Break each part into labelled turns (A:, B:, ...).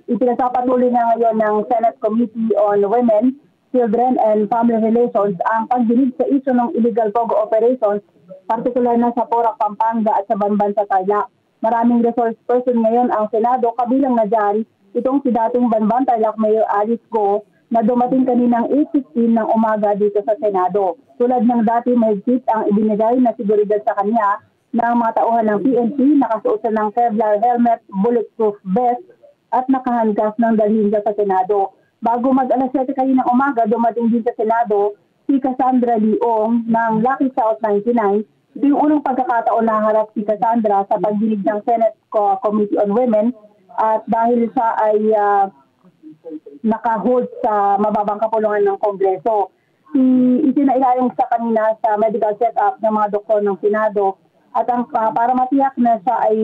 A: Ipinagpapatuloy na ngayon ng Senate Committee on Women, Children and Family Relations ang pagdinig sa isyu ng illegal POGO operations, partikular na sa Porac, Pampanga at sa Banban sa Tarlac. Maraming resource person ngayon ang Senado, kabilang na dyan itong si dating Banban Tarlac Mayor Alice Go na dumating kaninang 8:15 ng umaga dito sa Senado. Tulad ng dati, mahigpit ang ibinigay na seguridad sa kanya ng mga tauhan ng PNP, nakasuot ng Kevlar helmet, bulletproof vest at nakahandgas ng dalhin sa Senado. Bago mag-alas 7 kaninang umaga, dumating din sa Senado si Cassandra Leong ng Lucky South 99. Ito yung unang pagkakataon na harap si Cassandra sa pagdinig ng Senate Committee on Women at dahil siya ay naka-hold sa mababang kapulungan ng Kongreso. Isinailalim sa kanina sa medical check-up ng mga doktor ng Senado at para matiyak na siya ay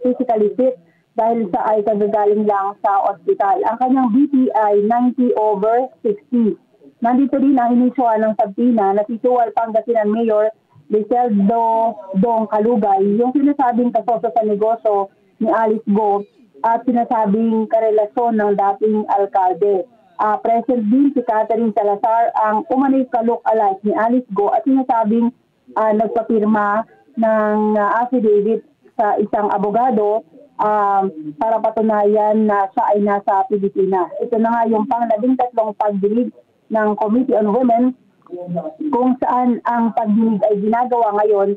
A: physically fit dahil siya ay kagagaling lang sa ospital. Ang kanyang BP ay 90/60. Nandito din ang inisyuhan ng sabtina na si Suwal Pangasinan Mayor Liseldo Dong Kalugay, yung sinasabing kasoso sa negosyo ni Alice Go at sinasabing karelasyon ng dating alkalde. Present din si Catherine Salazar, ang umanay ka-look-alike ni Alice Go at sinasabing nagpapirma ng affidavit sa isang abogado para patunayan na siya ay nasa Pilipinas. Ito na nga yung pang-13 pagdinig ng Committee on Women kung saan ang pagdinig ay ginagawa ngayon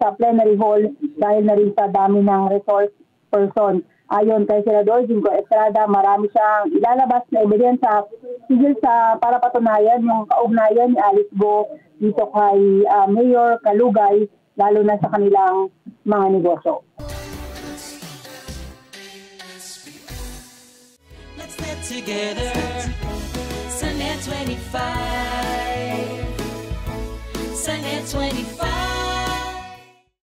A: sa plenary hall dahil na rin sa dami ng resource person. Ayon kay Senador Jingo Estrada, marami siyang ilalabas na ebidensya sigil para patunayan yung kaugnayan ni Alice Go dito kay Mayor Kalugay, lalo na sa kanilang mga negosyo.
B: Let's get together, Sunday 25, Sunday 25.